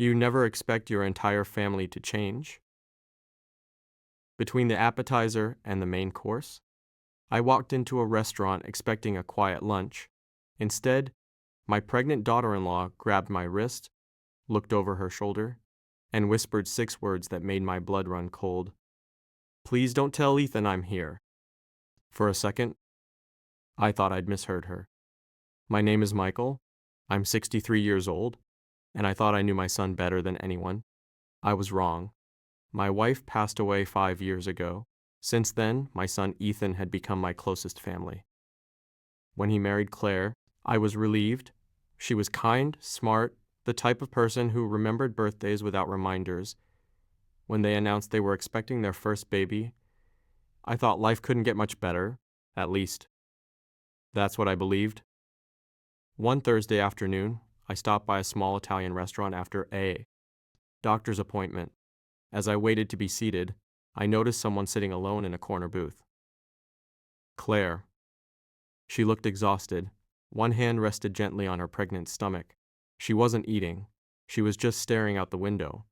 You never expect your entire family to change. Between the appetizer and the main course, I walked into a restaurant expecting a quiet lunch. Instead, my pregnant daughter-in-law grabbed my wrist, looked over her shoulder, and whispered 6 words that made my blood run cold. "Please don't tell Ethan I'm here." For a second, I thought I'd misheard her. "My name is Michael. I'm 63 years old, and I thought I knew my son better than anyone. I was wrong. My wife passed away 5 years ago. Since then, my son Ethan had become my closest family. When he married Claire, I was relieved. She was kind, smart, the type of person who remembered birthdays without reminders. When they announced they were expecting their first baby, I thought life couldn't get much better, at least. That's what I believed. One Thursday afternoon, I stopped by a small Italian restaurant after a doctor's appointment. As I waited to be seated, I noticed someone sitting alone in a corner booth. Claire. She looked exhausted. One hand rested gently on her pregnant stomach. She wasn't eating. She was just staring out the window.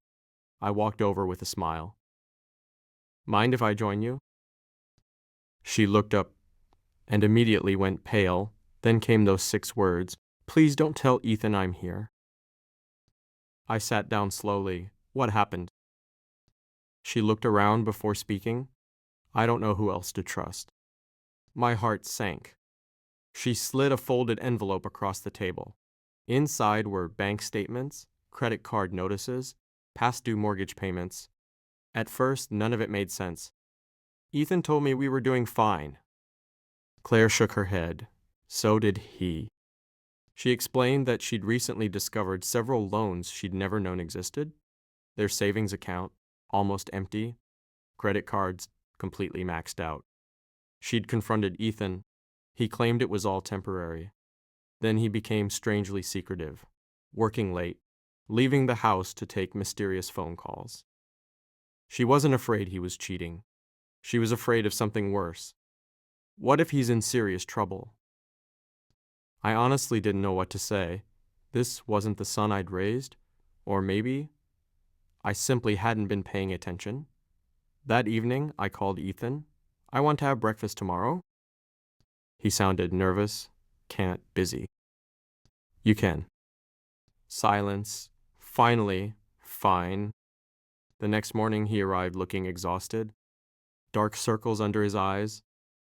I walked over with a smile. "Mind if I join you?" She looked up and immediately went pale. Then came those 6 words, "Please don't tell Ethan I'm here." I sat down slowly. "What happened?" She looked around before speaking. I don't know who else to trust. My heart sank. She slid a folded envelope across the table. Inside were bank statements, credit card notices, past due mortgage payments. At first, none of it made sense. "Ethan told me we were doing fine." Claire shook her head. So did he. She explained that she'd recently discovered several loans she'd never known existed. Their savings account, almost empty, credit cards completely maxed out. She'd confronted Ethan. He claimed it was all temporary. Then he became strangely secretive, working late, leaving the house to take mysterious phone calls. She wasn't afraid he was cheating. She was afraid of something worse. What if he's in serious trouble? I honestly didn't know what to say. This wasn't the son I'd raised, or maybe I simply hadn't been paying attention. That evening, I called Ethan. "I want to have breakfast tomorrow." He sounded nervous. "Can't, busy." "You can." Silence. Finally, fine. The next morning, he arrived looking exhausted. Dark circles under his eyes.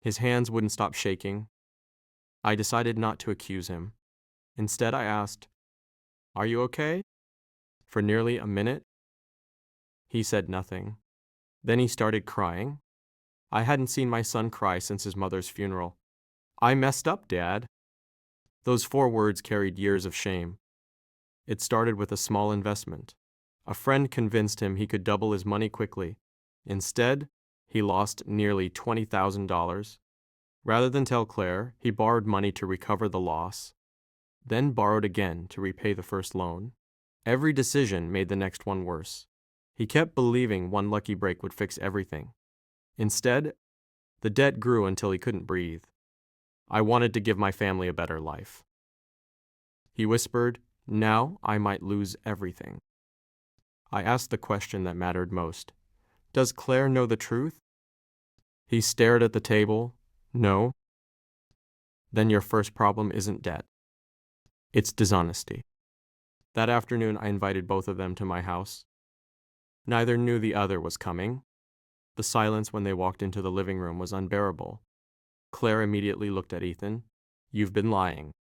His hands wouldn't stop shaking. I decided not to accuse him. Instead, I asked, "Are you okay?" For nearly a minute, he said nothing. Then he started crying. I hadn't seen my son cry since his mother's funeral. "I messed up, Dad." Those 4 words carried years of shame. It started with a small investment. A friend convinced him he could double his money quickly. Instead, he lost nearly $20,000. Rather than tell Claire, he borrowed money to recover the loss, then borrowed again to repay the first loan. Every decision made the next one worse. He kept believing one lucky break would fix everything. Instead, the debt grew until he couldn't breathe. I wanted to give my family a better life. He whispered, "Now I might lose everything." I asked the question that mattered most. "Does Claire know the truth?" He stared at the table. "No." "Then your first problem isn't debt. It's dishonesty." That afternoon, I invited both of them to my house. Neither knew the other was coming. The silence when they walked into the living room was unbearable. Claire immediately looked at Ethan. "You've been lying."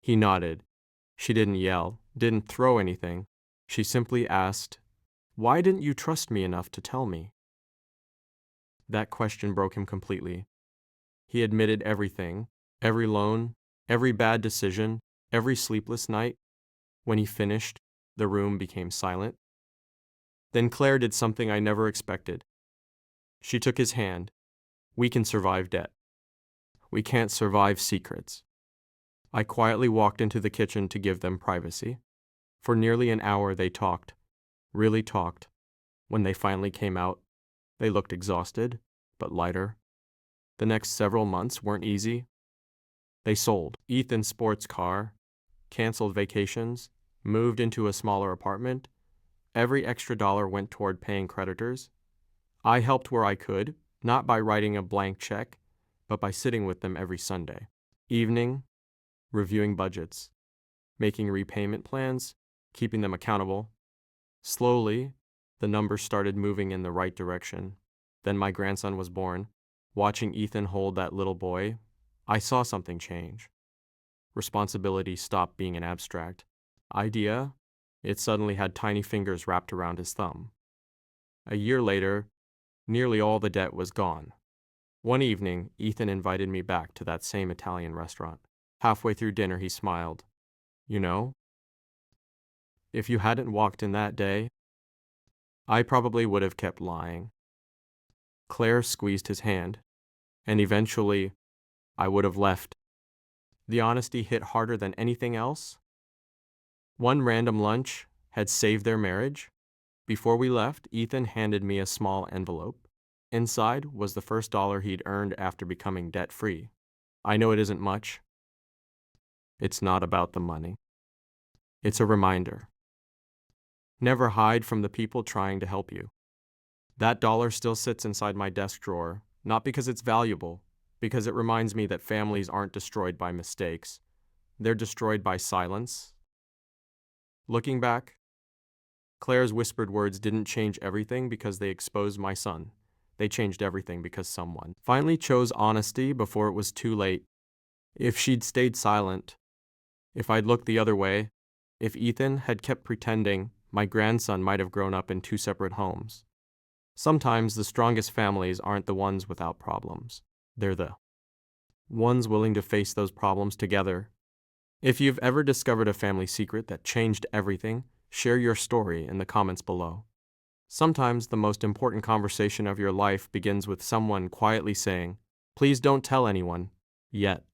He nodded. She didn't yell, didn't throw anything. She simply asked, "Why didn't you trust me enough to tell me?" That question broke him completely. He admitted everything, every loan, every bad decision, every sleepless night. When he finished, the room became silent. Then Claire did something I never expected. She took his hand. "We can survive debt. We can't survive secrets." I quietly walked into the kitchen to give them privacy. For nearly an hour they talked, really talked. When they finally came out, they looked exhausted, but lighter. The next several months weren't easy. They sold Ethan's sports car, canceled vacations, moved into a smaller apartment. Every extra dollar went toward paying creditors. I helped where I could, not by writing a blank check, but by sitting with them every Sunday. Evening, reviewing budgets, making repayment plans, keeping them accountable. Slowly, the numbers started moving in the right direction. Then my grandson was born. Watching Ethan hold that little boy, I saw something change. Responsibility stopped being an abstract idea. It suddenly had tiny fingers wrapped around his thumb. A year later, nearly all the debt was gone. One evening, Ethan invited me back to that same Italian restaurant. Halfway through dinner, he smiled. You know, if you hadn't walked in that day, I probably would have kept lying. Claire squeezed his hand, and eventually, I would have left. The honesty hit harder than anything else. One random lunch had saved their marriage. Before we left, Ethan handed me a small envelope. Inside was the first dollar he'd earned after becoming debt-free. I know it isn't much. It's not about the money. It's a reminder. Never hide from the people trying to help you. That dollar still sits inside my desk drawer, not because it's valuable, because it reminds me that families aren't destroyed by mistakes. They're destroyed by silence. Looking back, Claire's whispered words didn't change everything because they exposed my son. They changed everything because someone finally chose honesty before it was too late. If she'd stayed silent, if I'd looked the other way, if Ethan had kept pretending, my grandson might have grown up in two separate homes. Sometimes the strongest families aren't the ones without problems. They're the ones willing to face those problems together. If you've ever discovered a family secret that changed everything, share your story in the comments below. Sometimes the most important conversation of your life begins with someone quietly saying, "Please don't tell anyone, yet."